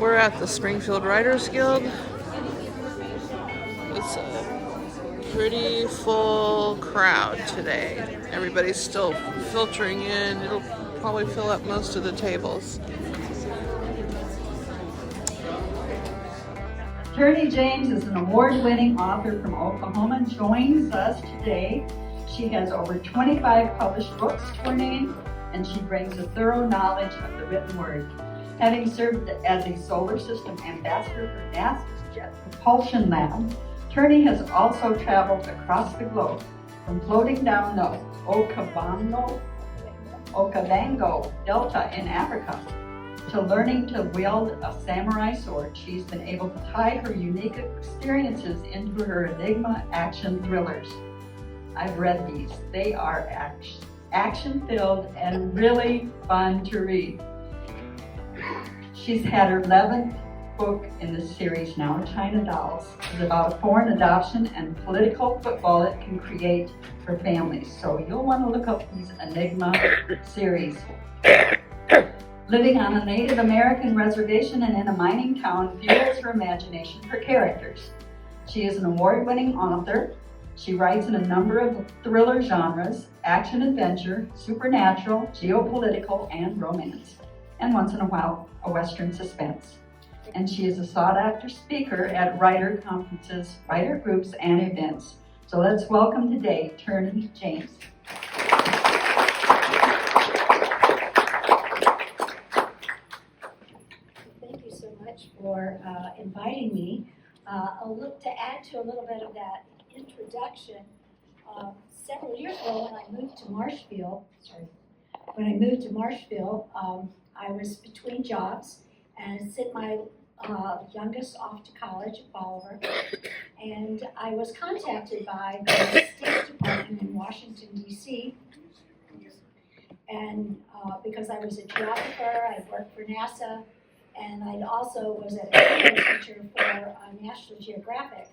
We're at the Springfield Writers Guild. It's a pretty full crowd today. Everybody's still filtering in. It'll probably fill up most of the tables. Tierney James is an award-winning author from Oklahoma and joins us today. She has over 25 published books to her name, and she brings a thorough knowledge of the written word. Having served as a solar system ambassador for NASA's Jet Propulsion Lab, Tierney has also traveled across the globe, from floating down the Okavango Delta in Africa to learning to wield a samurai sword. She's been able to tie her unique experiences into her Enigma action thrillers. I've read these. They are action-filled and really fun to read. She's had her 11th book in this series now, China Dolls. It's about foreign adoption and political football it can create for families. So you'll want to look up these Enigma series. Living on a Native American reservation and in a mining town fuels her imagination for characters. She is an award-winning author. She writes in a number of thriller genres: action adventure, supernatural, geopolitical, and romance, and once in a while, a Western suspense. And she is a sought-after speaker at writer conferences, writer groups, and events. So let's welcome today Tierney James. Thank you so much for inviting me. To add to a little bit of that introduction, several years ago when I moved to Marshfield, I was between jobs and sent my youngest off to college at Bolivar, and I was contacted by the State Department in Washington, D.C., and because I was a geographer, I worked for NASA, and I also was a radio teacher for National Geographic.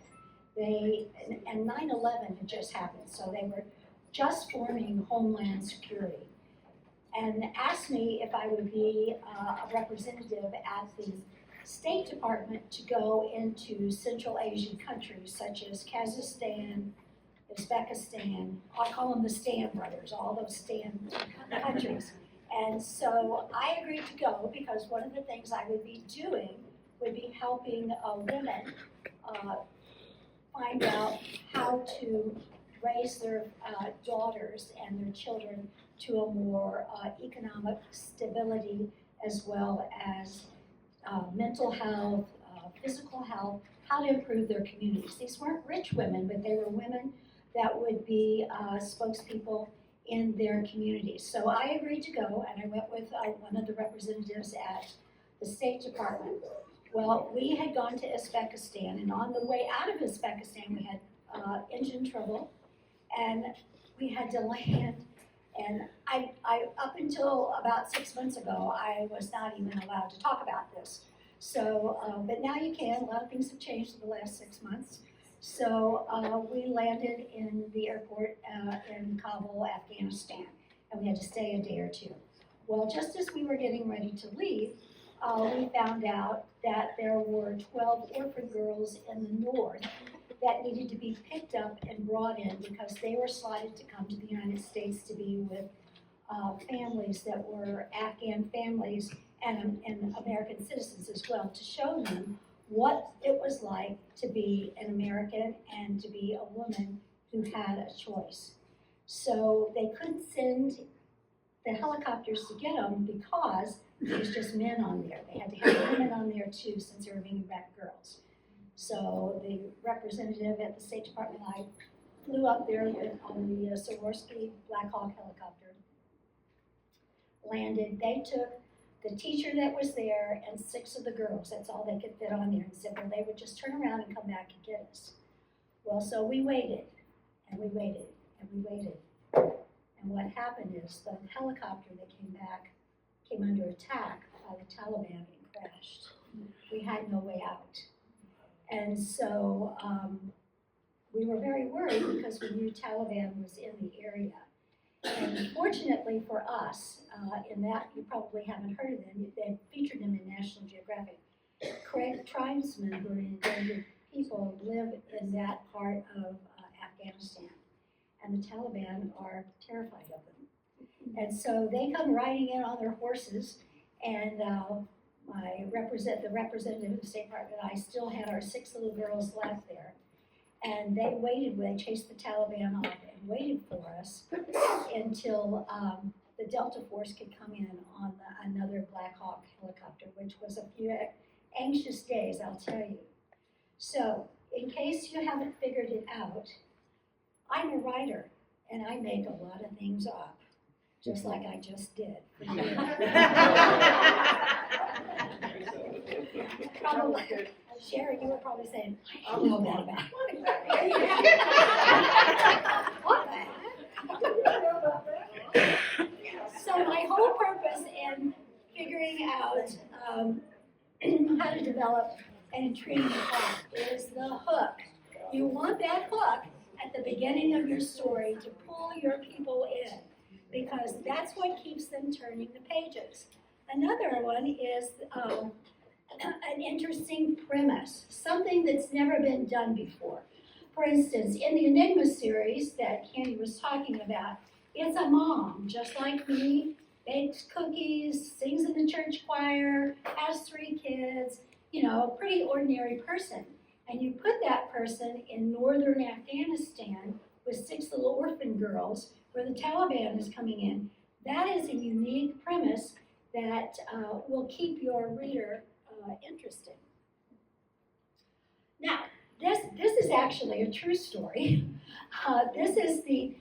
And 9/11 had just happened, so they were just forming Homeland Security, and asked me if I would be a representative at the State Department to go into Central Asian countries such as Kazakhstan, Uzbekistan. I call them the Stan brothers, all those Stan countries. And so I agreed to go because one of the things I would be doing would be helping women find out how to raise their daughters and their children to a more economic stability, as well as mental health, physical health, how to improve their communities. These weren't rich women, but they were women that would be spokespeople in their communities. So I agreed to go, and I went with one of the representatives at the State Department. Well, we had gone to Uzbekistan, and on the way out of Uzbekistan, we had engine trouble, and we had to land. And I up until about 6 months ago, I was not even allowed to talk about this. So, but now you can. A lot of things have changed in the last 6 months. So we landed in the airport in Kabul, Afghanistan, and we had to stay a day or two. Well, just as we were getting ready to leave, we found out that there were 12 orphan girls in the north that needed to be picked up and brought in because they were slotted to come to the United States to be with families that were Afghan families and American citizens as well, to show them what it was like to be an American and to be a woman who had a choice. So they couldn't send the helicopters to get them because there was just men on there. They had to have women on there too, since they were bringing back girls. So the representative at the State Department and I flew up there on the Sikorsky Black Hawk helicopter, landed. They took the teacher that was there and 6 of the girls. That's all they could fit on there, and said, well, they would just turn around and come back and get us. Well, so we waited, and we waited, and we waited. And what happened is the helicopter that came back came under attack by the Taliban and crashed. We had no way out. And so we were very worried because we knew Taliban was in the area. And fortunately for us, in that you probably haven't heard of them, they featured them in National Geographic. tribesmen who are endangered people live in that part of Afghanistan, and the Taliban are terrified of them. And so they come riding in on their horses, and the representative of the State Department and I still had our 6 little girls left there. And they chased the Taliban off and waited for us until the Delta Force could come in on another Black Hawk helicopter, which was a few anxious days, I'll tell you. So, in case you haven't figured it out, I'm a writer, and I make a lot of things up, just like I just did. Probably, Sherry, you were probably saying, I don't know that about What the heck? So my whole purpose in figuring out how to develop an intriguing plot is the hook. You want that hook at the beginning of your story to pull your people in, because that's what keeps them turning the pages. Another one is an interesting premise, something that's never been done before. For instance, in the Enigma series that Tierney was talking about, it's a mom, just like me, bakes cookies, sings in the church choir, has 3 kids, a pretty ordinary person. And you put that person in northern Afghanistan with 6 little orphan girls where the Taliban is coming in. That is a unique premise that will keep your reader interested. Now, this is actually a true story. This is the,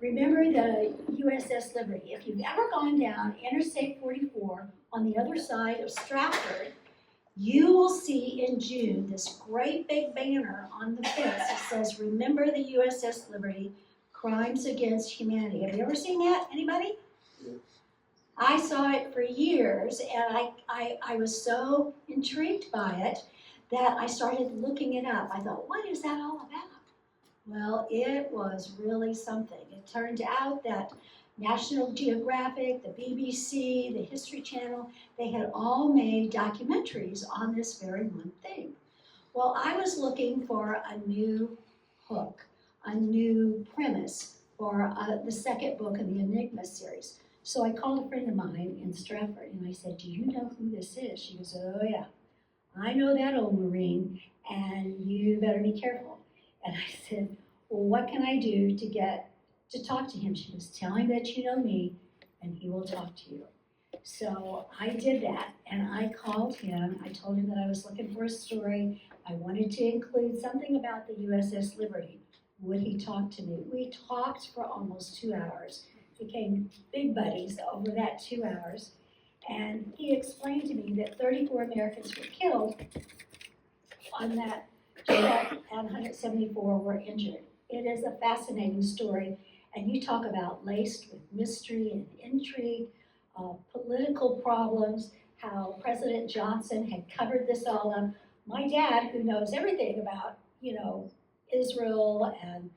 remember the USS Liberty. If you've ever gone down Interstate 44 on the other side of Stratford, you will see in June this great big banner on the fence that says, "Remember the USS Liberty, Crimes Against Humanity." Have you ever seen that? Anybody? I saw it for years, and I was so intrigued by it that I started looking it up. I thought, what is that all about? Well, it was really something. It turned out that National Geographic, the BBC, the History Channel, they had all made documentaries on this very one thing. Well, I was looking for a new hook, a new premise for the second book in the Enigma series. So I called a friend of mine in Stratford, and I said, "Do you know who this is?" She goes, "Oh yeah, I know that old Marine, and you better be careful." And I said, "Well, what can I do to get to talk to him?" She goes, "Tell him that you know me, and he will talk to you." So I did that, and I called him. I told him that I was looking for a story. I wanted to include something about the USS Liberty. Would he talk to me? We talked for almost 2 hours, became big buddies over that 2 hours, and he explained to me that 34 Americans were killed on that ship, and 174 were injured. It is a fascinating story, and you talk about laced with mystery and intrigue, political problems, how President Johnson had covered this all up. My dad, who knows everything about, Israel and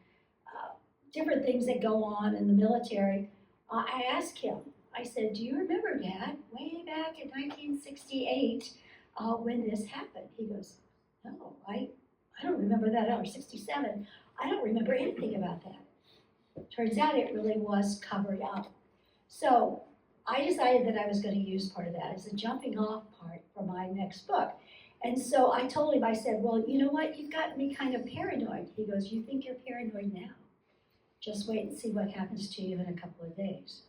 different things that go on in the military, I asked him, I said, "Do you remember, Dad, way back in 1968 when this happened?" He goes, "No, I don't remember that, or 67. I don't remember anything about that." Turns out it really was covered up. So I decided that I was going to use part of that as a jumping off part for my next book. And so I told him, I said, "Well, you know what, you've gotten me kind of paranoid." He goes, "You think you're paranoid now? Just wait and see what happens to you in a couple of days."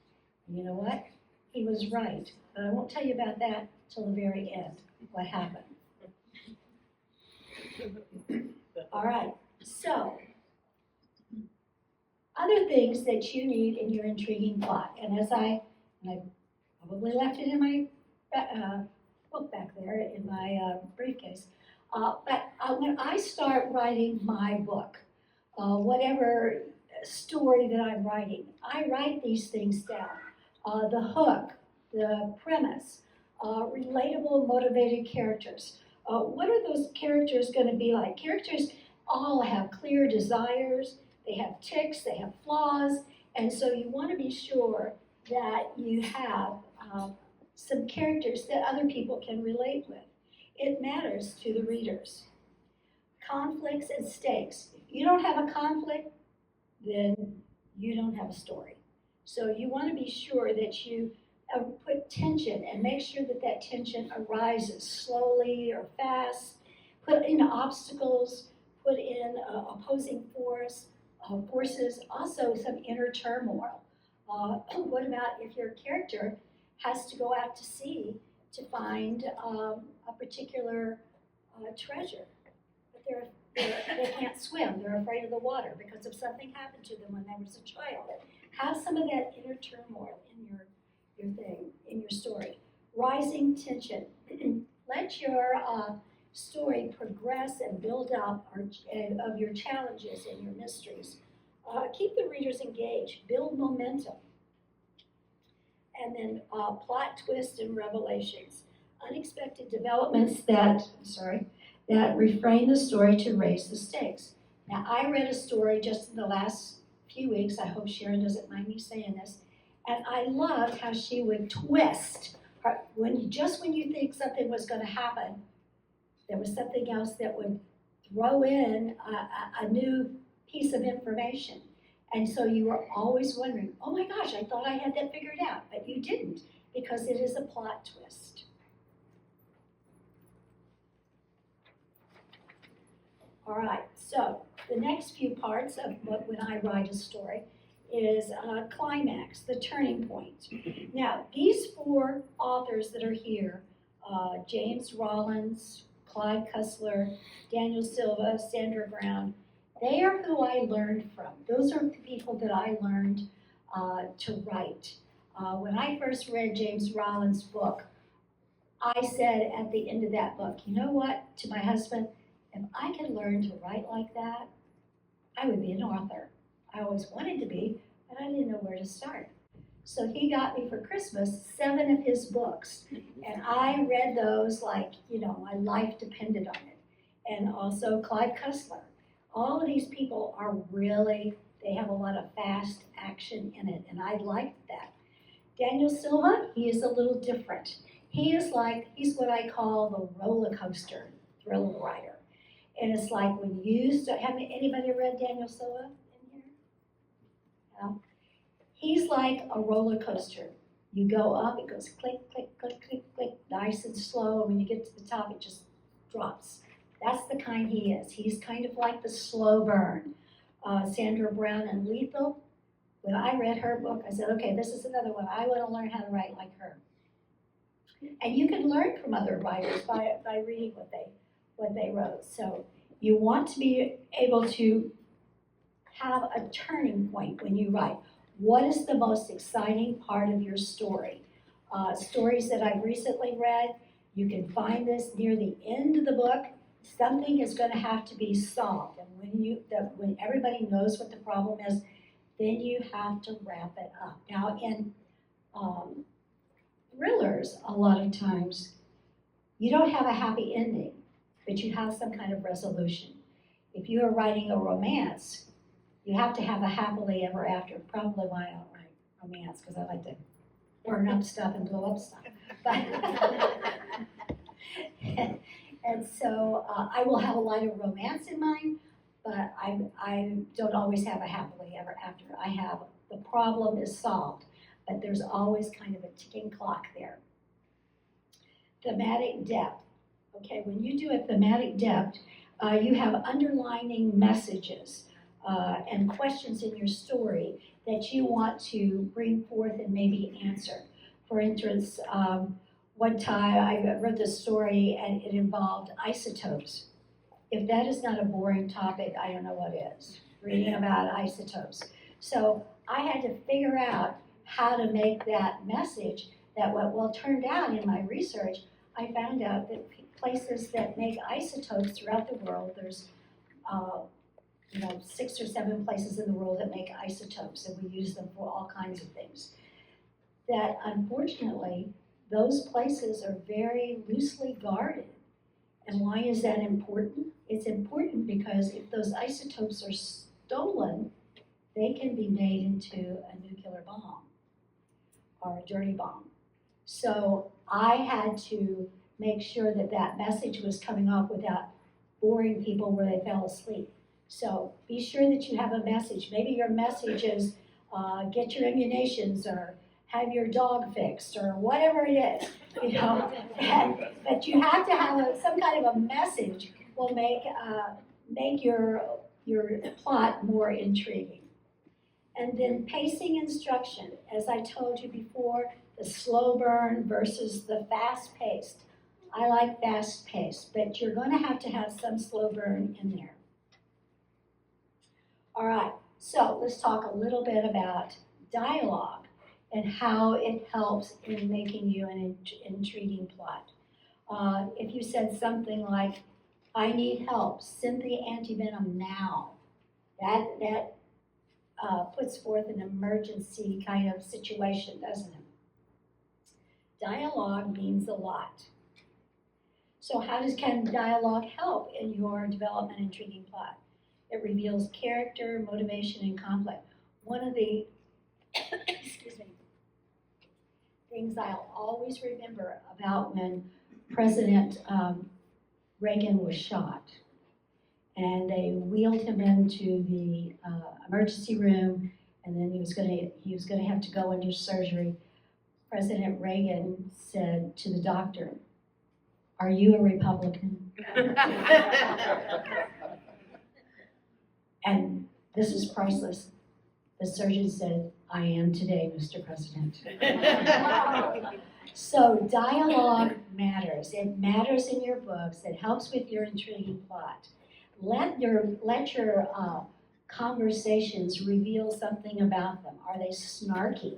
And you know what? He was right. But I won't tell you about that till the very end, what happened. All right, so other things that you need in your intriguing plot. And I probably left it in my book back there in my briefcase. But when I start writing my book, whatever story that I'm writing, I write these things down. The hook, the premise, relatable, motivated characters. What are those characters going to be like? Characters all have clear desires, they have tics, they have flaws, and so you want to be sure that you have some characters that other people can relate with. It matters to the readers. Conflicts and stakes. If you don't have a conflict, then you don't have a story. So you want to be sure that you put tension and make sure that that tension arises slowly or fast. Put in obstacles, put in opposing forces, also some inner turmoil. What about if your character has to go out to sea to find a particular treasure, but they can't swim, they're afraid of the water because of something happened to them when they was a child. Have some of that inner turmoil in your thing, in your story. Rising tension. Let your story progress and build up of your challenges and your mysteries. Keep the readers engaged, build momentum. And then plot twists and revelations. Unexpected developments that reframe the story to raise the stakes. Now, I read a story just in the last few weeks. I hope Sharon doesn't mind me saying this. And I loved how she would twist her, when you think something was going to happen, there was something else that would throw in a new piece of information. And so you were always wondering, oh my gosh, I thought I had that figured out, but you didn't, because it is a plot twist. All right, so the next few parts of when I write a story is climax, the turning point. Now, these four authors that are here, James Rollins, Clyde Cussler, Daniel Silva, Sandra Brown, they are who I learned from. Those are the people that I learned to write. When I first read James Rollins' book, I said at the end of that book, you know what, to my husband, if I could learn to write like that, I would be an author. I always wanted to be, but I didn't know where to start. So he got me for Christmas 7 of his books, and I read those like, my life depended on it. And also Clyde Cussler. All of these people are really, they have a lot of fast action in it, and I liked that. Daniel Silva, he is a little different. He's what I call the roller coaster thriller writer. And it's like when have anybody read Daniel Silva in here? No? He's like a roller coaster. You go up, it goes click, click, click, click, click, nice and slow. And when you get to the top, it just drops. That's the kind he is. He's kind of like the slow burn. Sandra Brown and Lethal, when I read her book, I said, okay, this is another one. I want to learn how to write like her. And you can learn from other writers by reading what they wrote. So you want to be able to have a turning point when you write. What is the most exciting part of your story? Stories that I've recently read, you can find this near the end of the book. Something is going to have to be solved. And when everybody knows what the problem is, then you have to wrap it up. Now, in thrillers, a lot of times, you don't have a happy ending, but you have some kind of resolution. If you are writing a romance, you have to have a happily ever after. Probably why I don't write romance, because I like to burn up stuff and blow up stuff. And so I will have a lot of romance in mind, but I don't always have a happily ever after. I have the problem is solved, but there's always kind of a ticking clock there. Thematic depth. Okay, when you do a thematic depth, you have underlining messages and questions in your story that you want to bring forth and maybe answer. For instance, one time I read this story and it involved isotopes. If that is not a boring topic, I don't know what is, reading about isotopes. So I had to figure out how to make that message that turned out in my research, I found out that places that make isotopes throughout the world, there's 6 or 7 places in the world that make isotopes, and we use them for all kinds of things. That unfortunately, those places are very loosely guarded. And why is that important? It's important because if those isotopes are stolen, they can be made into a nuclear bomb or a dirty bomb. So I had to make sure that that message was coming off without boring people where they fell asleep. So be sure that you have a message. Maybe your message is get your immunizations or have your dog fixed or whatever it is, you know. But you have to have some kind of a message will make your plot more intriguing. And then pacing instruction, as I told you before, the slow burn versus the fast paced. I like fast paced, but you're going to have some slow burn in there. All right, so let's talk a little bit about dialogue and how it helps in making you an intriguing plot. If you said something like, I need help, send the antivenom now. That puts forth an emergency kind of situation, doesn't it? Dialogue means a lot. So can dialogue help in your development intriguing plot? It reveals character, motivation, and conflict. One of the excuse me, things I'll always remember about when President Reagan was shot, and they wheeled him into the emergency room, and then he was going to have to go into surgery. President Reagan said to the doctor, "Are you a Republican?" And this is priceless. The surgeon said, "I am today, Mr. President." So dialogue matters. It matters in your books. It helps with your intriguing plot. Let your conversations reveal something about them. Are they snarky?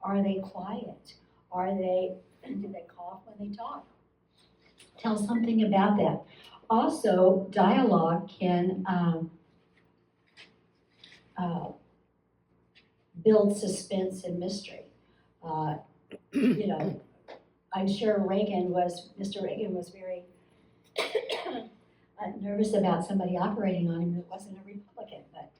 Are they quiet? Do they cough when they talk? Tell something about that. Also, dialogue can build suspense and mystery. You know, I'm sure Mr. Reagan was very nervous about somebody operating on him that wasn't a Republican. But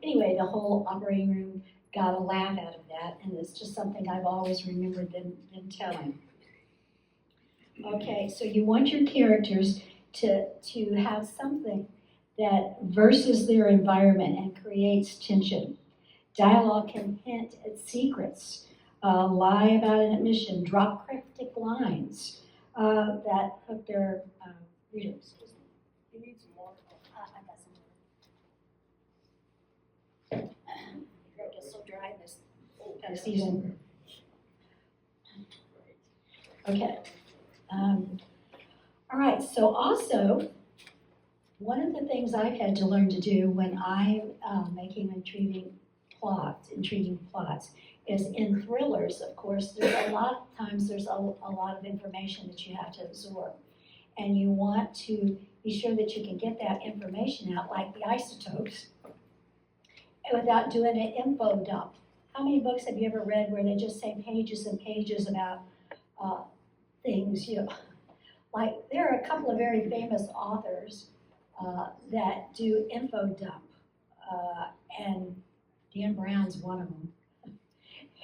anyway, the whole operating room got a laugh out of that, and it's just something I've always remembered them telling. Okay, so you want your characters to have something that versus their environment and creates tension. Dialogue can hint at secrets, lie about an admission, drop cryptic lines that hook their readers. You need some more. I've got some more. Your throat is so dry this kind of season. Okay. All right, so also, one of the things I've had to learn to do when I'm making intriguing plots, is in thrillers, of course, there's a lot of information that you have to absorb. And you want to be sure that you can get that information out, like the isotopes, without doing an info dump. How many books have you ever read where they just say pages and pages about things, you know? Like, there are a couple of very famous authors that do info dump, and Dan Brown's one of them.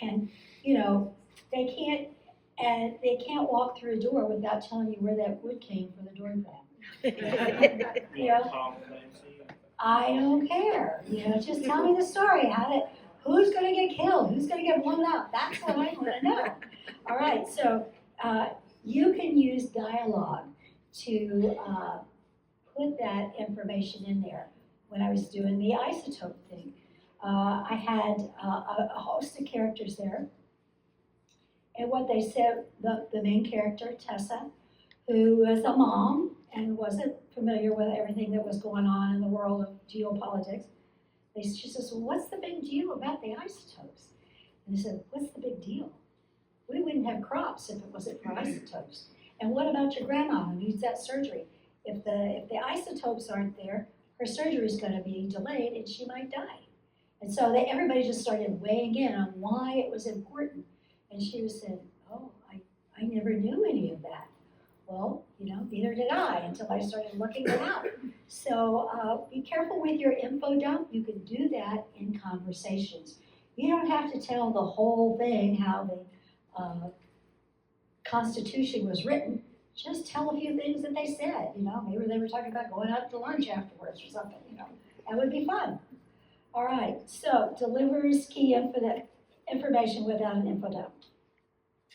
And, you know, they can't walk through a door without telling you where that wood came for the door frame. You know, I don't care. You know, just tell me the story. Who's going to get killed? Who's going to get blown up? That's what I want to know. All right, so you can use dialogue to put that information in there. When I was doing the isotope thing, I had a host of characters there. And what they said, the main character, Tessa, who was a mom and wasn't familiar with everything that was going on in the world of geopolitics, she says, well, what's the big deal about the isotopes? And they said, what's the big deal? We wouldn't have crops if it wasn't for isotopes. And what about your grandma who needs that surgery? If the isotopes aren't there, her surgery is going to be delayed and she might die. And so everybody just started weighing in on why it was important. And she was saying, oh, I never knew any of that. Well, you know, neither did I until I started looking it up. So be careful with your info dump. You can do that in conversations. You don't have to tell the whole thing, how the Constitution was written, just tell a few things that they said, maybe they were talking about going out to lunch afterwards or something. That would be fun. All right, so delivers key information without an info dump.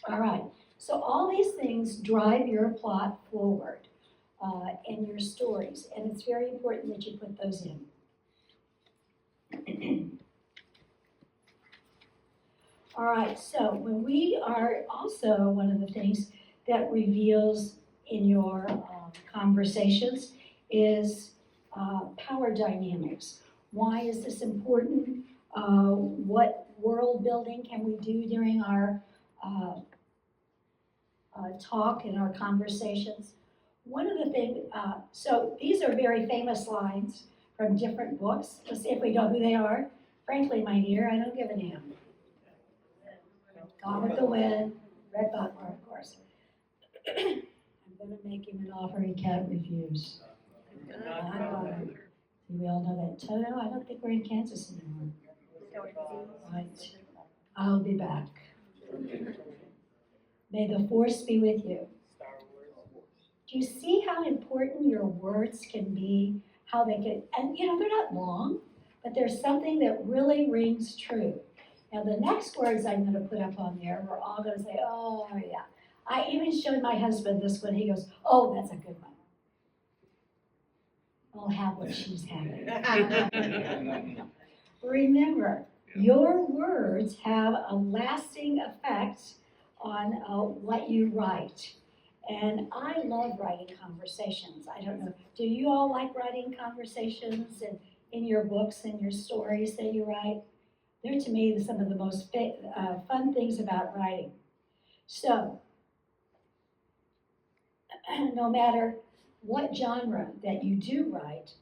All right, so all these things drive your plot forward in your stories, and it's very important that you put those in. All right, so when we are also, one of the things that reveals in your conversations is power dynamics. Why is this important? What world building can we do during our talk and our conversations? One of the things, so these are very famous lines from different books. Let's see if we know who they are. Frankly, my dear, I don't give a damn. Gone with the Wind, Red Butler, of course. I'm going to make him an offer he can't refuse. We all know that. Toto, I don't think we're in Kansas anymore. Right. I'll be back. May the force be with you. Do you see how important your words can be? How they can, and they're not long, but there's something that really rings true. Now, the next words I'm going to put up on there, we're all going to say, oh, yeah. I even showed my husband this one. He goes, oh, that's a good one. I'll have what she's having. Remember, your words have a lasting effect on what you write. And I love writing conversations. I don't know, do you all like writing conversations and in your books and your stories that you write? They're, to me, some of the most fun things about writing. So, no matter what genre that you do write,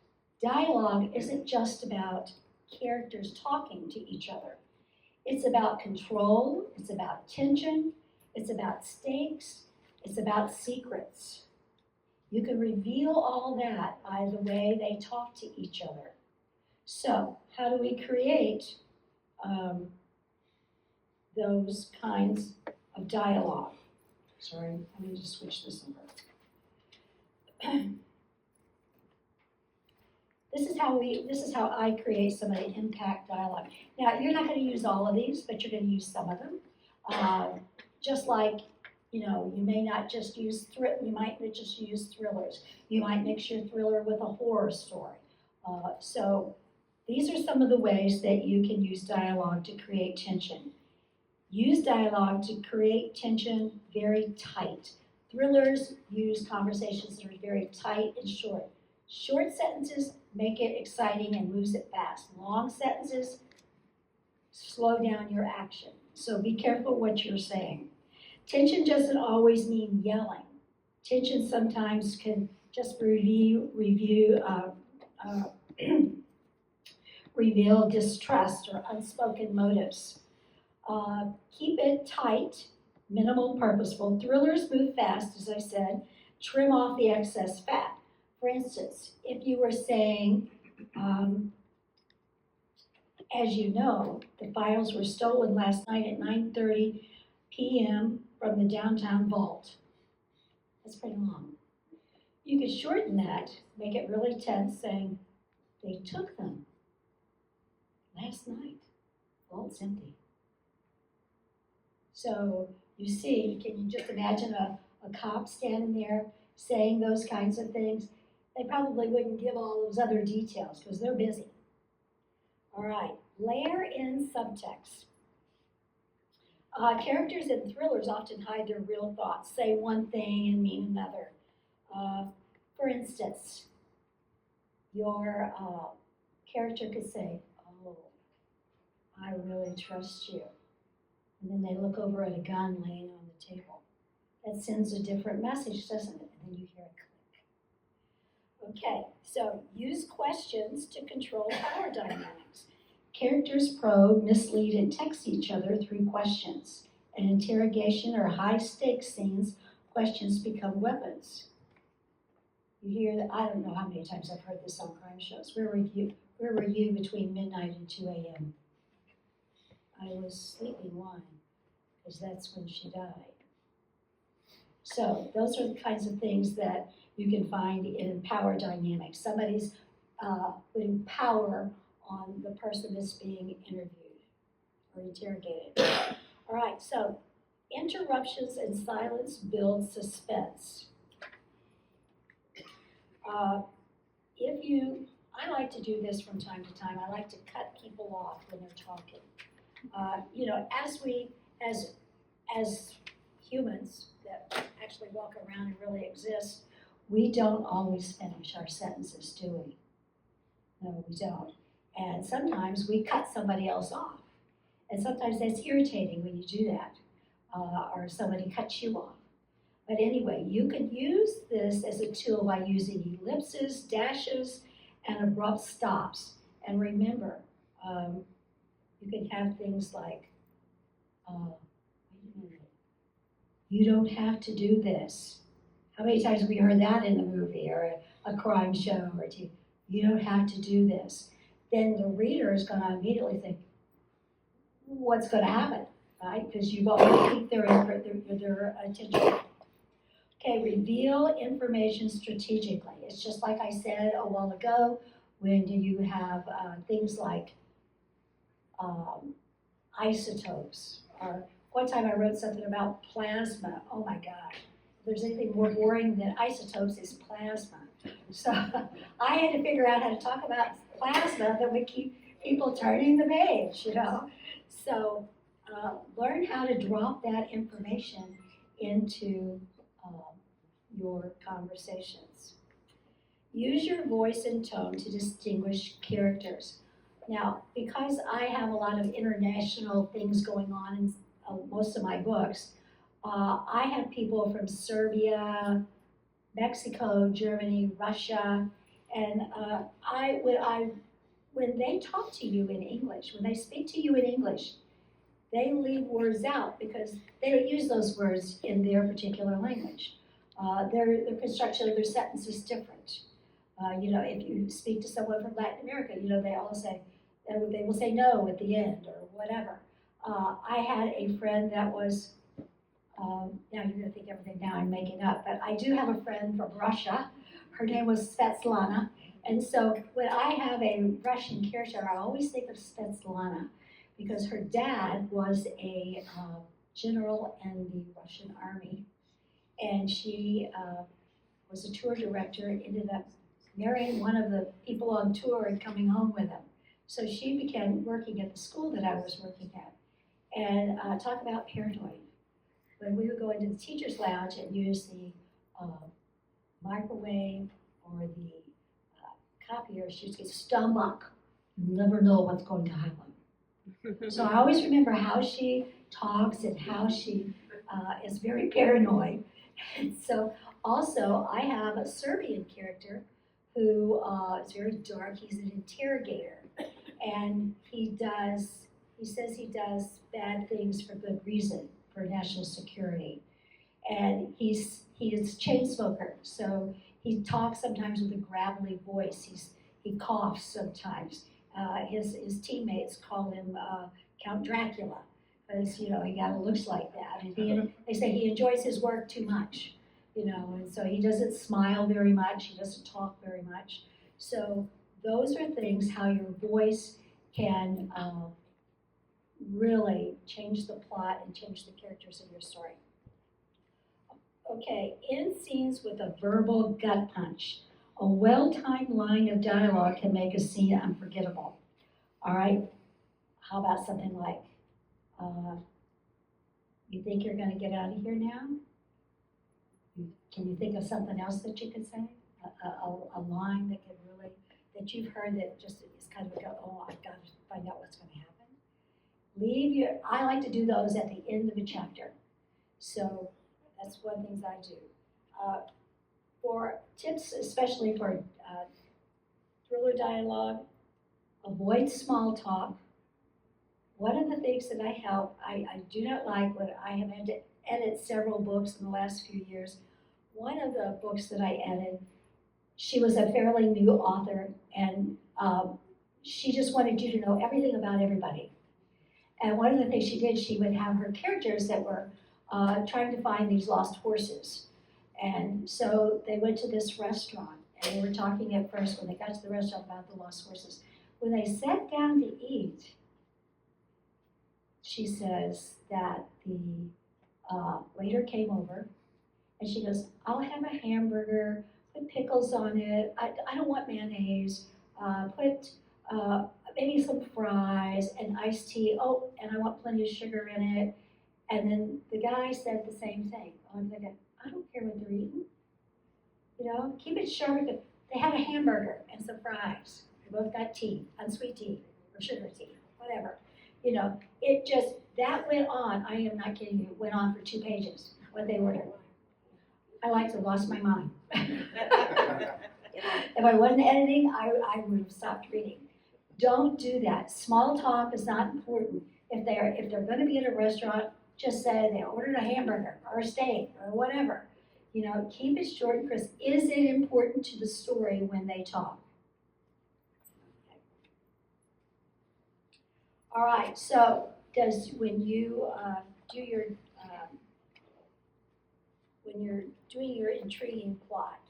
dialogue isn't just about characters talking to each other. It's about control, it's about tension, it's about stakes, it's about secrets. You can reveal all that by the way they talk to each other. So, how do we create those kinds of dialogue? Sorry, I need to switch this over. This is how I create some of the impact dialogue. Now, you're not going to use all of these, but you're going to use some of them. Just like, you may not just use you might just use thrillers. You might mix your thriller with a horror story. So these are some of the ways that you can use dialogue to create tension. Use dialogue to create tension very tight. Thrillers use conversations that are very tight and short. Short sentences make it exciting and moves it fast. Long sentences slow down your action. So be careful what you're saying. Tension doesn't always mean yelling. Tension sometimes can just reveal distrust or unspoken motives. Keep it tight, minimal, purposeful. Thrillers move fast, as I said. Trim off the excess fat. For instance, if you were saying, as you know, the files were stolen last night at 9:30 p.m. from the downtown vault. That's pretty long. You could shorten that, make it really tense, saying, they took them last night. Vault's empty. So you see, can you just imagine a cop standing there saying those kinds of things? They probably wouldn't give all those other details because they're busy. All right, layer in subtext. Characters in thrillers often hide their real thoughts, say one thing and mean another. For instance, your character could say, oh, I really trust you. And then they look over at a gun laying on the table. That sends a different message, doesn't it? And then you hear a click. Okay, so use questions to control power dynamics. Characters probe, mislead, and text each other through questions. In interrogation or high-stakes scenes, questions become weapons. You hear that? I don't know how many times I've heard this on crime shows. Where were you between midnight and 2 a.m.? I was sleeping. Why? Because that's when she died. So those are the kinds of things that you can find in power dynamics. Somebody's putting power on the person that's being interviewed or interrogated. All right, so interruptions and silence build suspense. I like to do this from time to time. I like to cut people off when they're talking. As humans that actually walk around and really exist, we don't always finish our sentences, do we? No, we don't. And sometimes we cut somebody else off. And sometimes that's irritating when you do that, or somebody cuts you off. But anyway, you can use this as a tool by using ellipses, dashes, and abrupt stops. And remember, you can have things like, wait a minute, you don't have to do this. How many times have we heard that in a movie or a crime show or TV? You don't have to do this. Then the reader is going to immediately think, what's going to happen, right? Because you've already piqued their attention. Okay, reveal information strategically. It's just like I said a while ago, when you have things like isotopes. Or one time I wrote something about plasma. Oh my gosh. If there's anything more boring than isotopes, it's plasma. So I had to figure out how to talk about plasma that would keep people turning the page, you know. So learn how to drop that information into your conversations. Use your voice and tone to distinguish characters. Now, because I have a lot of international things going on in most of my books, I have people from Serbia, Mexico, Germany, Russia, and when they talk to you in English, when they speak to you in English, they leave words out because they don't use those words in their particular language. Their construction of their sentence is different. If you speak to someone from Latin America, they all say, they will say no at the end or whatever. I had a friend that was, now you're going to think everything now I'm making up, but I do have a friend from Russia. Her name was Svetlana. And so when I have a Russian character, I always think of Svetlana because her dad was a general in the Russian army. And she was a tour director, ended up marrying one of the people on tour and coming home with him. So she began working at the school that I was working at. And talk about paranoid. When we would go into the teacher's lounge and use the microwave or the copier, she would say, stomach, you never know what's going to happen. So I always remember how she talks and how she is very paranoid. And so also I have a Serbian character who is very dark. He's an interrogator. And he says he does bad things for good reason, for national security. And he is a chain smoker, so he talks sometimes with a gravelly voice. He coughs sometimes. His teammates call him Count Dracula, because he kind of looks like that. And they say he enjoys his work too much, and so he doesn't smile very much. He doesn't talk very much. So those are things how your voice can really change the plot and change the characters in your story. Okay, end scenes with a verbal gut punch. A well-timed line of dialogue can make a scene unforgettable. All right, how about something like, you think you're gonna get out of here now? Can you think of something else that you could say? A line that could really, that you've heard that just is kind of go, oh, I've got to find out what's gonna happen. I like to do those at the end of a chapter. So that's one of the things I do. For tips, especially for thriller dialogue, avoid small talk. One of the things that I do not like when I have had to edit several books in the last few years. One of the books that I edited, she was a fairly new author, and she just wanted you to know everything about everybody. And one of the things she did, she would have her characters that were trying to find these lost horses. And so they went to this restaurant, and they were talking at first when they got to the restaurant about the lost horses. When they sat down to eat, she says that the waiter came over, and she goes, I'll have a hamburger, put pickles on it, I don't want mayonnaise, put maybe some fries and iced tea, oh, and I want plenty of sugar in it. And then the guy said the same thing. I'm thinking, I don't care what they're eating. You know, keep it short. They had a hamburger and some fries. They both got tea, unsweet tea, or sugar tea, whatever. You know, it just, that went on, I am not kidding you, it went on for 2 pages, what they ordered. I like to have lost my mind. If I wasn't editing, I would have stopped reading. Don't do that. Small talk is not important. If they're going to be at a restaurant, just say they ordered a hamburger or a steak or whatever. You know, keep it short and crisp. Is it important to the story when they talk? All right. So, when you do your when you're doing your intriguing plot,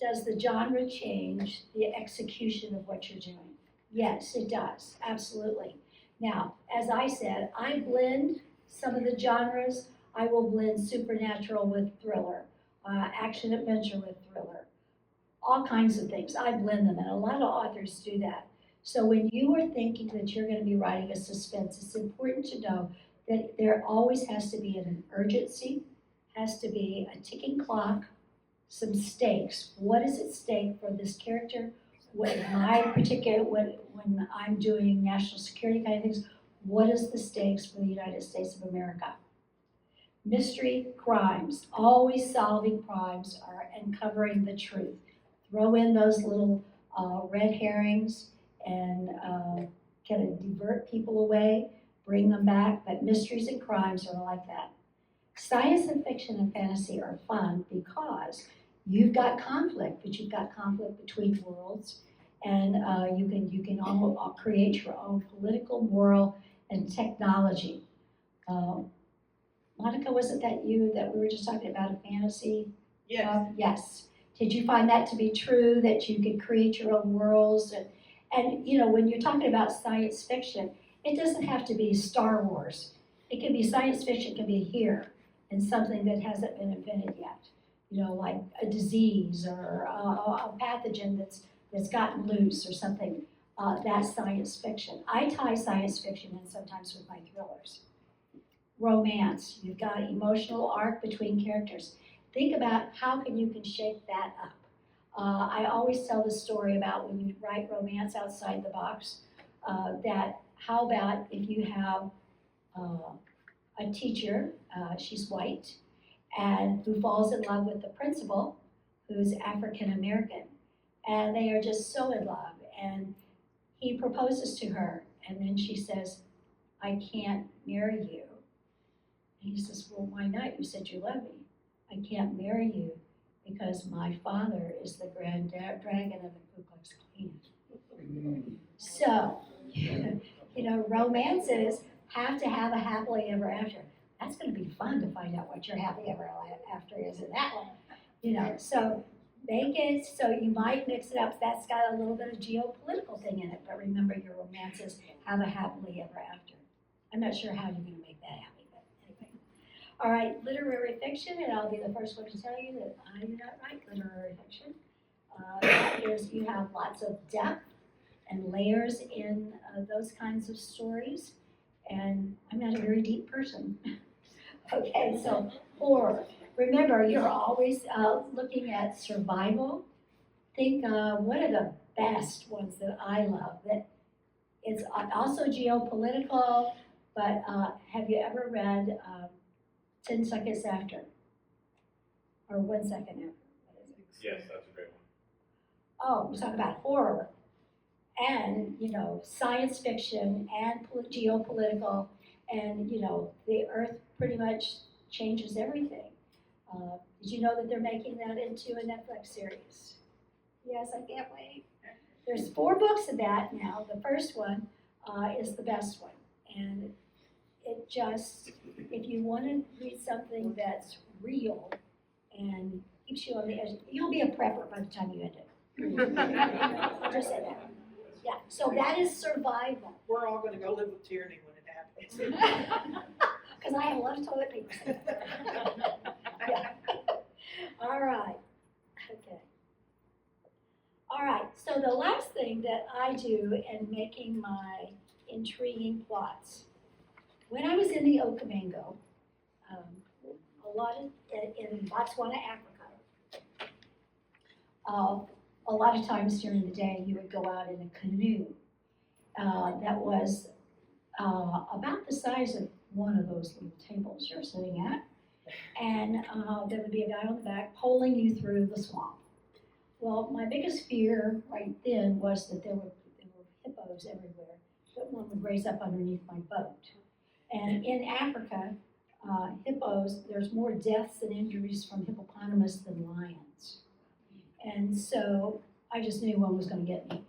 does the genre change the execution of what you're doing? Yes, it does, absolutely. Now, as I said, I blend some of the genres. I will blend supernatural with thriller, action adventure with thriller, all kinds of things. I blend them, and a lot of authors do that. So when you are thinking that you're going to be writing a suspense, it's important to know that there always has to be an urgency, has to be a ticking clock, some stakes. What is at stake for this character? What my particular, when I'm doing national security kind of things, what is the stakes for the United States of America? Mystery, crimes, always solving crimes are uncovering the truth. Throw in those little red herrings and kind of divert people away, bring them back, but mysteries and crimes are like that. Science and fiction and fantasy are fun because you've got conflict, but you've got conflict between worlds, and you can all create your own political, moral, and technology. Monica, wasn't that you that we were just talking about a fantasy? Yes. Yes. Did you find that to be true, that you could create your own worlds? And you know, when you're talking about science fiction, it doesn't have to be Star Wars. It can be science fiction, it can be here, and something that hasn't been invented yet. You know, like a disease or a pathogen that's gotten loose or something. That's science fiction. I tie science fiction in sometimes with my thrillers. Romance, you've got an emotional arc between characters. Think about how you can shape that up. I always tell the story about when you write romance outside the box, that how about if you have a teacher, she's white, and who falls in love with the principal, who's African American, and they are just so in love, and he proposes to her, and then she says, I can't marry you. And he says, well, why not? You said you love me. I can't marry you because my father is the grand dragon of the Ku Klux Klan. So, you know, romances have to have a happily ever after. That's going to be fun to find out what your happily ever after is in that one. You know, so make it so you might mix it up. That's got a little bit of geopolitical thing in it, but remember your romances have a happily ever after. I'm not sure how you're going to make that happen. All right, literary fiction, and I'll be the first one to tell you that I do not write literary fiction. That is, you have lots of depth and layers in those kinds of stories, and I'm not a very deep person. Okay, so horror. Remember, you're always looking at survival. Think one of the best ones that I love, that it's also geopolitical, but have you ever read 10 Seconds After, or 1 second after? Yes, that's a great one. Oh, we talk about horror, and you know, science fiction, and geopolitical, and you know, the Earth pretty much changes everything. Did you know that they're making that into a Netflix series? Yes, I can't wait. There's 4 books of that now. The first one is the best one, and it just, if you want to read something that's real and keeps you on the edge, you'll be a prepper by the time you end it. I'll just say that. Yeah, so that is survival. We're all gonna go live with Tierney when it happens. Because I have a lot of toilet paper. Yeah. All right. Okay. All right. So the last thing that I do in making my intriguing plots, when I was in the Okavango, a lot of in Botswana, Africa, a lot of times during the day you would go out in a canoe that was about the size of one of those little tables you're sitting at, and there would be a guy on the back poling you through the swamp. Well, my biggest fear right then was that there were hippos everywhere, that one would raise up underneath my boat. And in Africa, hippos, there's more deaths and injuries from hippopotamus than lions. And so I just knew one was going to get me.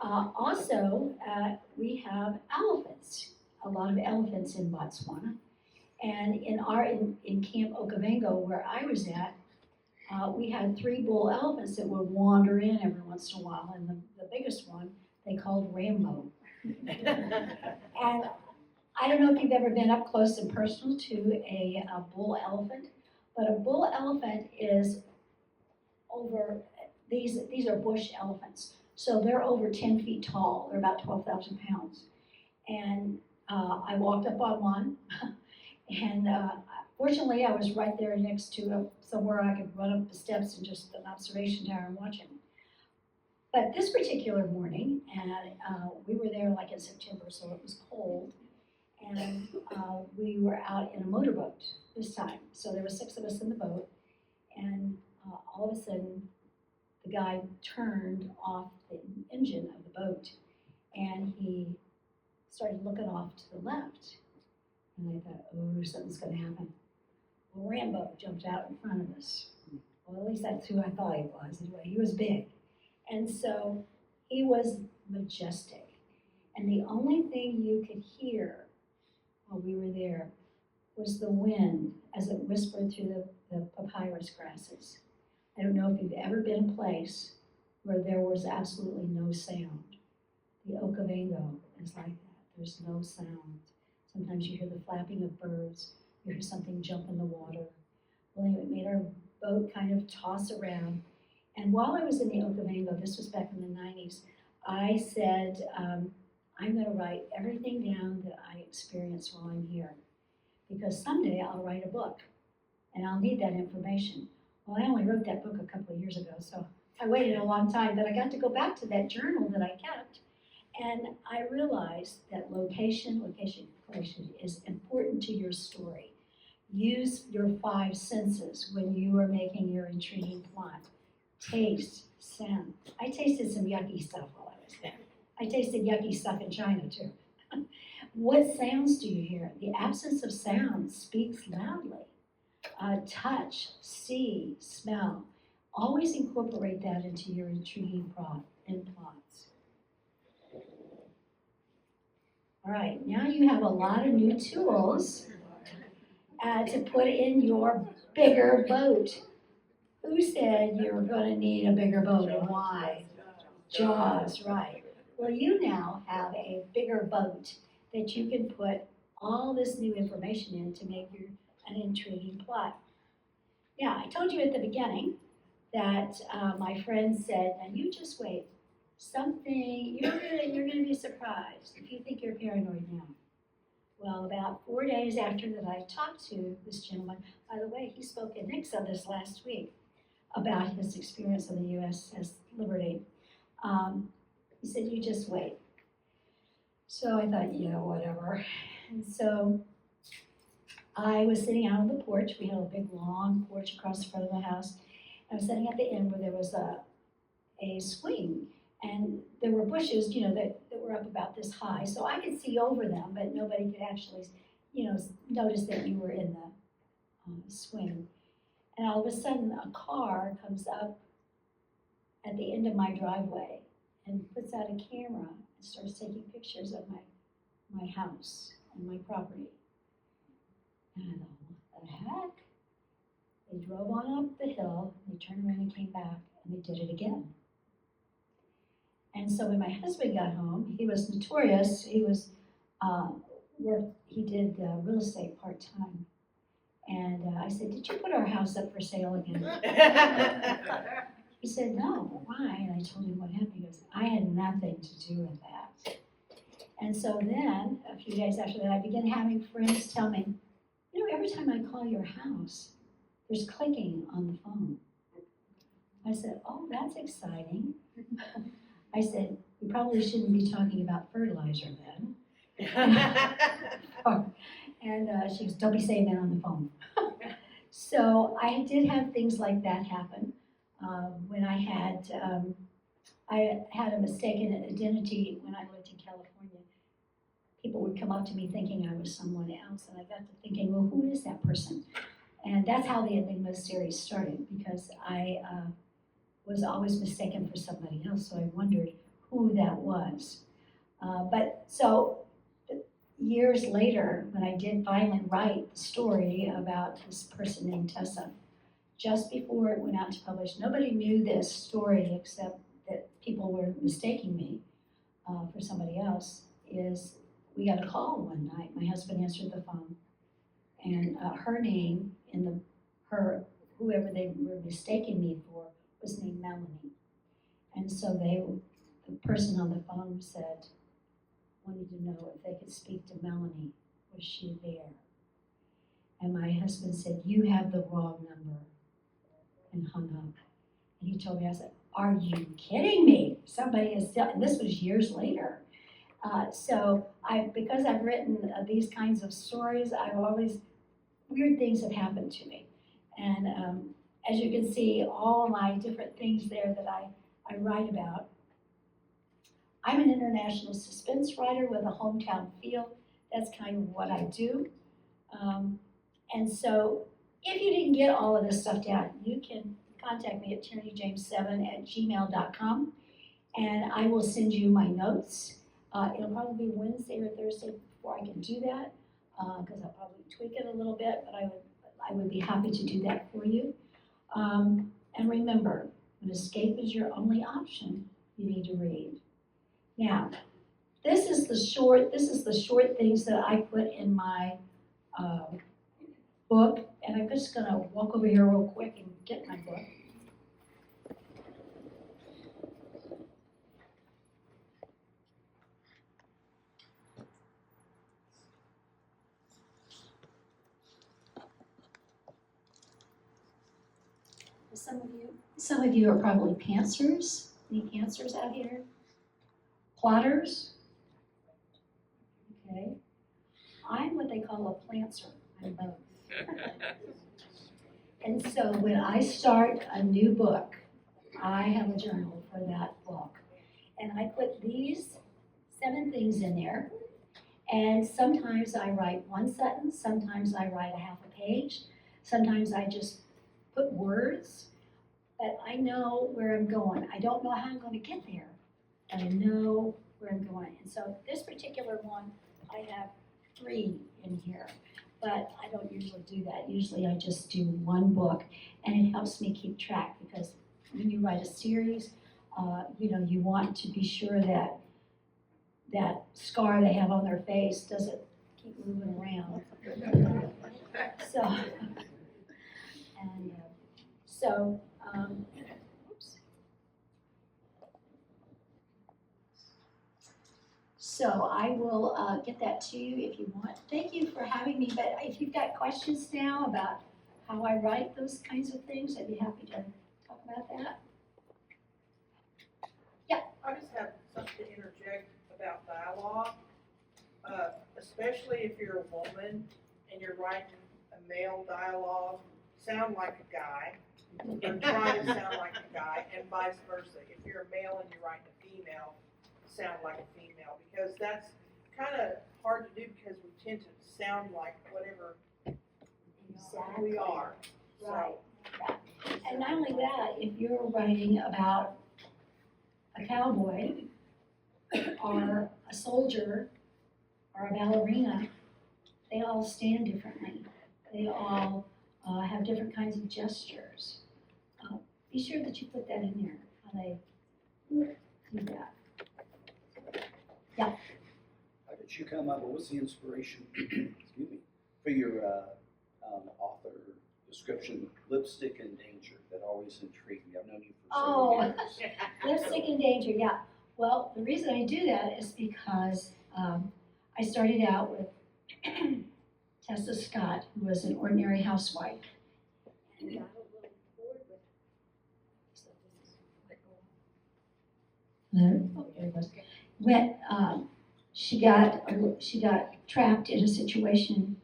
Also, we have elephants, a lot of elephants in Botswana. And in Camp Okavango, where I was at, we had 3 bull elephants that would wander in every once in a while, and the biggest one they called Rambo. And I don't know if you've ever been up close and personal to a bull elephant, but a bull elephant is these are bush elephants, so they're over 10 feet tall. They're about 12,000 pounds. And I walked up on one, and fortunately I was right there next to somewhere I could run up the steps and just an observation tower and watch him. But this particular morning, and we were there like in September, so it was cold, and we were out in a motorboat this time. So there were 6 of us in the boat, and all of a sudden, the guy turned off the engine of the boat, and he started looking off to the left. And I thought, oh, something's going to happen. Well, Rambo jumped out in front of us. Well, at least that's who I thought he was. Anyway, he was big. And so he was majestic. And the only thing you could hear while we were there was the wind as it whispered through the papyrus grasses. I don't know if you've ever been a place where there was absolutely no sound. The Okavango is like that. There's no sound. Sometimes you hear the flapping of birds. You hear something jump in the water. Well, anyway, it made our boat kind of toss around. And while I was in the Okavango, this was back in the 90s, I said, I'm going to write everything down that I experienced while I'm here. Because someday I'll write a book, and I'll need that information. Well, I only wrote that book a couple of years ago, so I waited a long time, but I got to go back to that journal that I kept, and I realized that location is important to your story. Use your 5 senses when you are making your intriguing plot. Taste, sound. I tasted some yucky stuff while I was there. I tasted yucky stuff in China too. What sounds do you hear? The absence of sound speaks loudly. Touch, see, smell. Always incorporate that into your intriguing plots. All right, now you have a lot of new tools to put in your bigger boat. Who said you were going to need a bigger boat and why? Jaws, right. Well, you now have a bigger boat that you can put all this new information in to make an intriguing plot. Yeah, I told you at the beginning that my friend said, now you just wait. You're gonna be surprised if you think you're paranoid now. Well, about 4 days after that I talked to this gentleman, by the way, he spoke at Nixa this last week about his experience on the USS Liberty. He said, you just wait. So I thought, yeah, whatever. And so I was sitting out on the porch. We had a big, long porch across the front of the house. I was sitting at the end where there was a swing. And there were bushes, that were up about this high. So I could see over them, but nobody could actually, notice that you were in the swing. And all of a sudden, a car comes up at the end of my driveway and puts out a camera and starts taking pictures of my house. on my property. And I thought, what the heck? They drove on up the hill, they turned around and came back, and they did it again. And so when my husband got home, he was notorious. He was he did real estate part-time. And I said, did you put our house up for sale again? He said, no, why? And I told him what happened. He goes, I had nothing to do with that. And so then, a few days after that, I began having friends tell me, you know, every time I call your house, there's clicking on the phone. I said, oh, that's exciting. I said, we probably shouldn't be talking about fertilizer then. And she goes, don't be saying that on the phone. So I did have things like that happen. When I had a mistaken identity when I lived in California. People would come up to me thinking I was someone else, and I got to thinking, well, who is that person? And that's how the Enigma series started, because I was always mistaken for somebody else, so I wondered who that was. But so years later, when I did finally write the story about this person named Tessa, just before it went out to publish, nobody knew this story except that people were mistaking me for somebody else, is we got a call one night. My husband answered the phone, and her name in whoever they were mistaking me for was named Melanie. And so the person on the phone said, wanted to know if they could speak to Melanie. Was she there? And my husband said, you have the wrong number, and hung up. And he told me, I said, are you kidding me? Somebody is still, and this was years later. So because I've written these kinds of stories, weird things have happened to me. And as you can see, all my different things there that I write about. I'm an international suspense writer with a hometown feel. That's kind of what I do. And so if you didn't get all of this stuff down, you can contact me at tierneyjames7@gmail.com, and I will send you my notes. It'll probably be Wednesday or Thursday before I can do that, because I'll probably tweak it a little bit, but I would be happy to do that for you. And remember, when escape is your only option, you need to read. Now, this is the short things that I put in my book, and I'm just gonna walk over here real quick and get my book. Some of you are probably pantsers. Any pantsers out here? Plotters? Okay. I'm what they call a plantser. I'm both. And so when I start a new book, I have a journal for that book. And I put these 7 things in there. And sometimes I write one sentence, sometimes I write a half a page, sometimes I just put words, but I know where I'm going. I don't know how I'm going to get there, but I know where I'm going. And so this particular one, I have 3 in here, but I don't usually do that. Usually I just do one book, and it helps me keep track, because when you write a series, you want to be sure that that scar they have on their face doesn't keep moving around. So, and oops. So I will get that to you if you want. Thank you for having me, but if you've got questions now about how I write those kinds of things, I'd be happy to talk about that. I just have something to interject about dialogue, especially if you're a woman and you're writing a male dialogue, sound like a guy, and try to sound like a guy, and vice versa. If you're a male and you're writing a female, sound like a female, because that's kind of hard to do, because we tend to sound like whatever we are. Right. And not only that, if you're writing about a cowboy or a soldier or a ballerina, they all stand differently. They all have different kinds of gestures. Be sure that you put that in there, how they do that. How did you come up, what was the inspiration, excuse me, for your author description, lipstick in danger? That always intrigued me. I've known you for several years. Lipstick in danger, yeah. Well, the reason I do that is because I started out with Tessa Scott, who was an ordinary housewife. And got a little bored with it. So this is what oh, there it goes. When she got trapped in a situation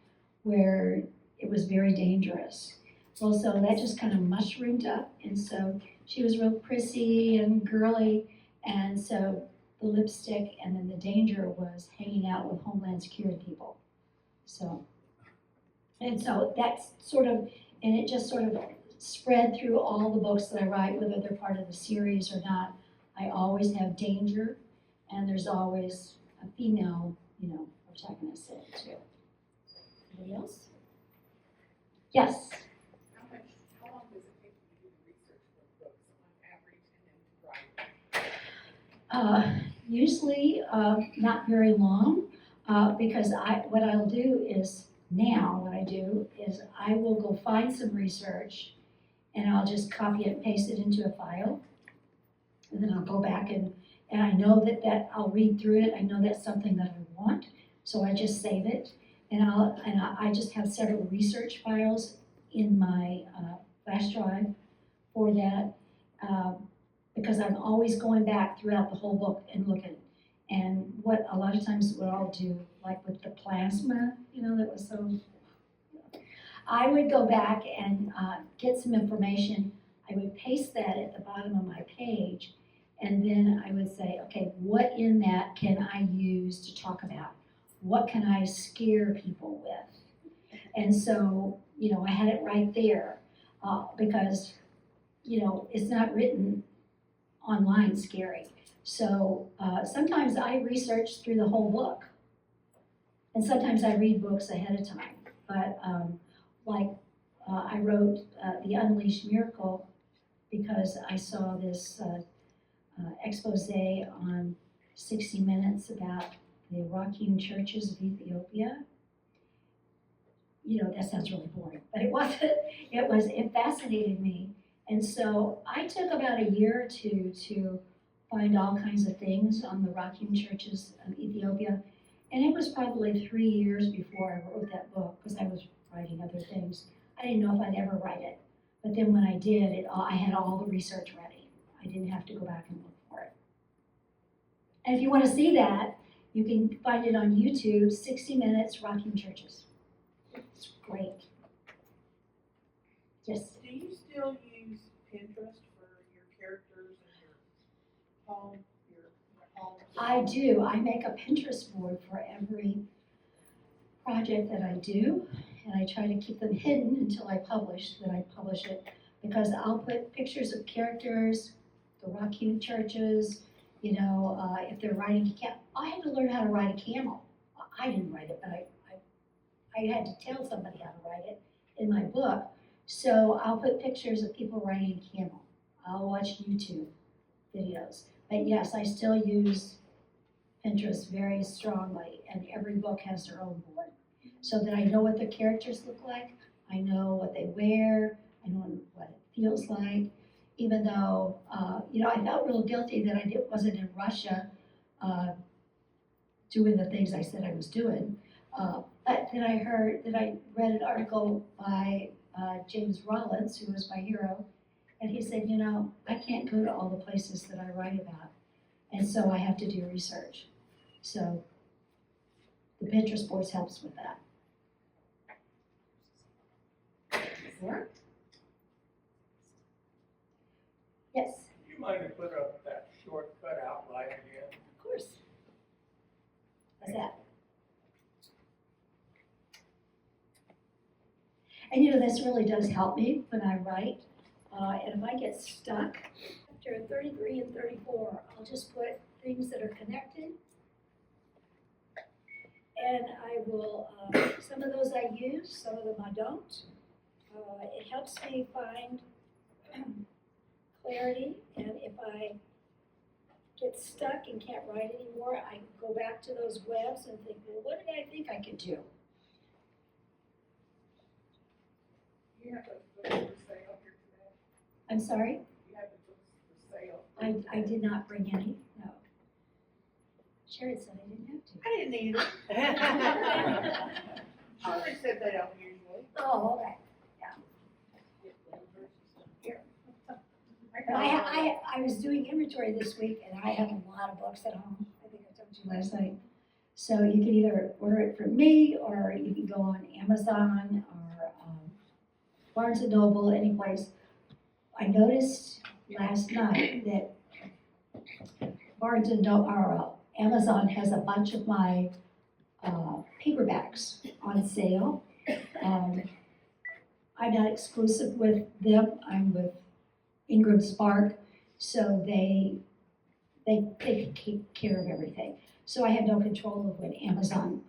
where it was very dangerous. Well, so that just kind of mushroomed up, and so she was real prissy and girly, and so the lipstick and then the danger was hanging out with Homeland Security people. So that's sort of, and it just sort of spread through all the books that I write, whether they're part of the series or not. I always have danger, and there's always a female, protagonist in it too. Anybody else? Yes. How long does it take you to do the research for books on average and then to write? Usually not very long, because what I'll do is I will go find some research and I'll just copy it and paste it into a file. And then I'll go back and I know that I'll read through it. I know that's something that I want, so I just save it. And I just have several research files in my flash drive for that, because I'm always going back throughout the whole book and looking. And what I'll do, like with the plasma, that was so, I would go back and get some information. I would paste that at the bottom of my page, and then I would say, okay, what in that can I use to talk about? What can I scare people with? And so, I had it right there, because, it's not written online scary. So sometimes I research through the whole book, and sometimes I read books ahead of time. But I wrote The Unleashed Miracle because I saw this expose on 60 Minutes about the Iraqi churches of Ethiopia. That sounds really boring, but it wasn't. It fascinated me. And so I took about a year or two to find all kinds of things on the Iraqi churches of Ethiopia. And it was probably 3 years before I wrote that book, because I was writing other things. I didn't know if I'd ever write it. But then when I did, I had all the research ready. I didn't have to go back and look for it. And if you want to see that, you can find it on YouTube, 60 Minutes Rocking Churches. It's great. Yes? Do you still use Pinterest for your characters and your home? I do. I make a Pinterest board for every project that I do, and I try to keep them hidden until I publish it, because I'll put pictures of characters, the Rock-Hewn churches, if they're riding a camel. I had to learn how to ride a camel. I didn't write it, but I had to tell somebody how to ride it in my book. So I'll put pictures of people riding a camel. I'll watch YouTube videos. But yes, I still use Pinterest very strongly, and every book has their own board, so that I know what the characters look like, I know what they wear, I know what it feels like, even though, I felt real guilty that I wasn't in Russia doing the things I said I was doing. But then I read an article by James Rollins, who was my hero, and he said, I can't go to all the places that I write about, and so I have to do research. So the Pinterest boards helps with that. More? Yes, You might have put up that shortcut outline again. of course. What's that? And this really does help me when I write. And if I get stuck, after 33 and 34, I'll just put things that are connected. And I will, some of those I use, some of them I don't. It helps me find clarity, and if I get stuck and can't write anymore, I go back to those webs and think, well, what did I think I could do? You have those books for sale here today? I'm sorry, You have the books for sale? I did not bring any, no. Sharon said I didn't have to. I didn't either. Shirley said they don't usually. Oh, okay. But I was doing inventory this week, and I have a lot of books at home. I think I told you last night. So you can either order it from me, or you can go on Amazon or Barnes and Noble, any place. I noticed last night that Barnes and Noble or Amazon has a bunch of my paperbacks on sale. I'm not exclusive with them. I'm with Ingram Spark, so they take care of everything. So I have no control of when Amazon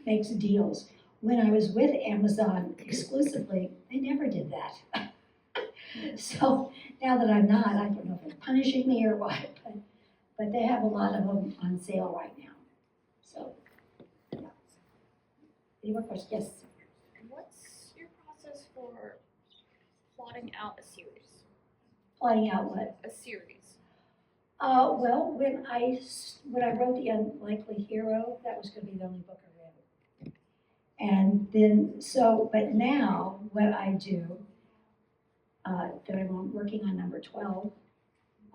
makes deals. When I was with Amazon exclusively, they never did that. So now that I'm not, I don't know if they're punishing me or what, but they have a lot of them on sale right now. So, yeah. Any more questions? Yes. What's your process for plotting out a series? Plotting out what? A series. Well, when I wrote The Unlikely Hero, that was going to be the only book I read. And then, but now what I do, that I'm working on number 12,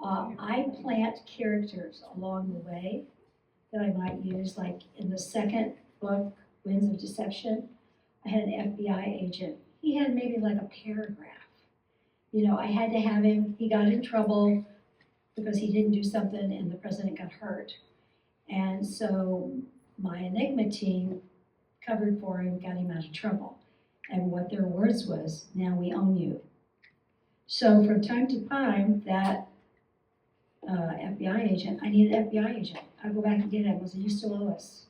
I plant characters along the way that I might use, like in the second book, Winds of Deception, I had an FBI agent. He had maybe like a paragraph. You know, I had to have him, he got in trouble because he didn't do something and the president got hurt. And so my Enigma team covered for him, got him out of trouble. And what their words was, now we own you. So from time to time, that FBI agent, I need an FBI agent. I go back and get him, was he used to owe us.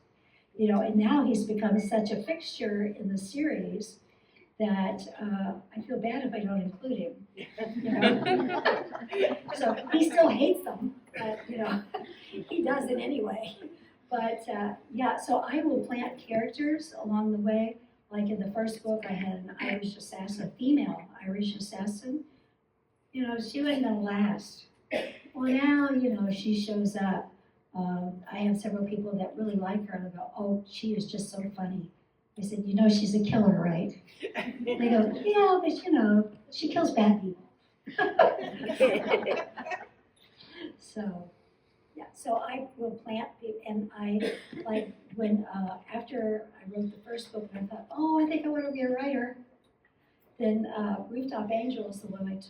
You know, and now he's become such a fixture in the series that I feel bad if I don't include him. You know? So he still hates them, but you know, he does it anyway. But yeah, so I will plant characters along the way. Like in the first book, I had an Irish assassin, a female Irish assassin. You know, she wasn't gonna last. Well, now, you know, she shows up. I have several people that really like her and go, oh, she is just so funny. I said, you know, she's a killer, right? They go, yeah, but you know, she kills bad people. So, yeah, so I will plant people, and I, like, when, after I wrote the first book, and I thought, oh, I think I want to be a writer. Then Rooftop Angels, the one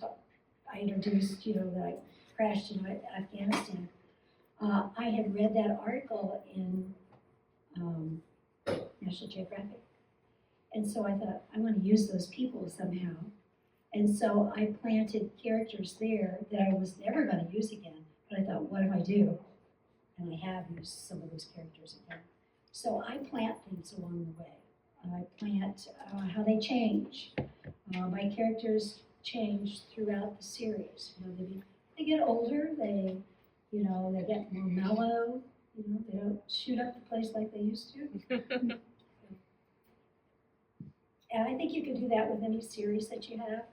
I introduced, you know, that I crashed in Afghanistan. I had read that article in National Geographic. And so I thought, I want to use those people somehow. And so I planted characters there that I was never going to use again. But I thought, what if I do? And I have used some of those characters again. So I plant things along the way. I plant how they change. My characters change throughout the series. You know, they get older, they get more mellow, you know, they don't shoot up the place like they used to. And I think you can do that with any series that you have.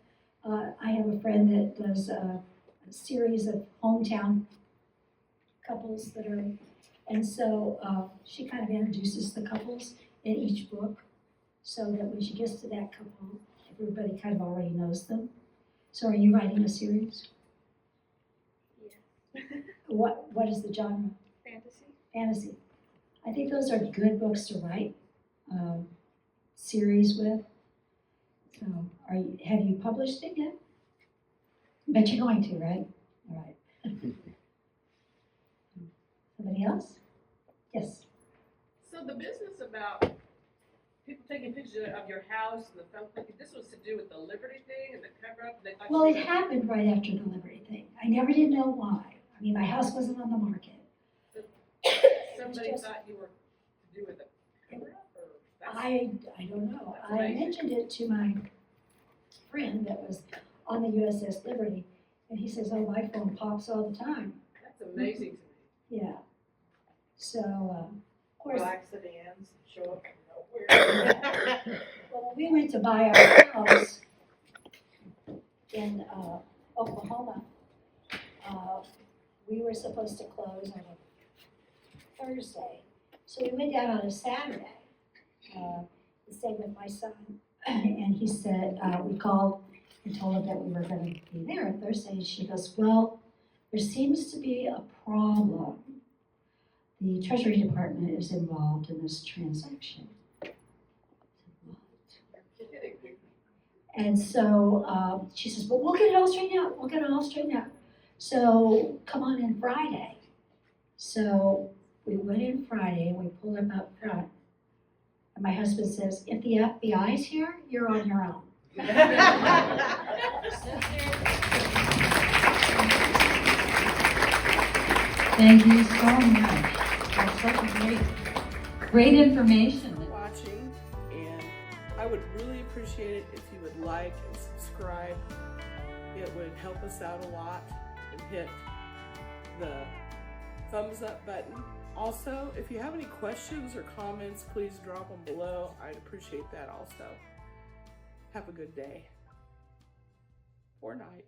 I have a friend that does a series of hometown couples that are, and so she kind of introduces the couples in each book so that when she gets to that couple, everybody kind of already knows them. So are you writing a series? Yeah. What is the genre? Fantasy. Fantasy. I think those are good books to write series with. So, have you published it yet? Bet you're going to, right? All right. Somebody else? Yes. So the business about people taking pictures of your house and the film clipping, this was to do with the Liberty thing and the cover-up? They thought Well, you- it happened right after the Liberty thing. I never did know why. I mean, my house wasn't on the market. Somebody Just- thought you were to do with the I don't know. That's I amazing. mentioned it to my friend that was on the USS Liberty, and he says, "Oh, my phone pops all the time." That's amazing to me. Yeah. So, of course, Black sedans show up from nowhere. well, when we went to buy our house in Oklahoma, we were supposed to close on a Thursday. So we went down on a Saturday to stay with my son. And he said, we called and told him that we were going to be there on Thursday. And she goes, "Well, there seems to be a problem. The Treasury Department is involved in this transaction." I said, "What?" And so she says, "But we'll get it all straightened out. We'll get it all straightened out. So come on in Friday." So we went in Friday and we pulled up out front. And my husband says, "If the FBI's here, you're on your own." Thank you so much. That's such a great information. Watching, and I would really appreciate it if you would like and subscribe. It would help us out a lot, and hit the thumbs up button. Also, if you have any questions or comments, please drop them below. I'd appreciate that also. Have a good day or night.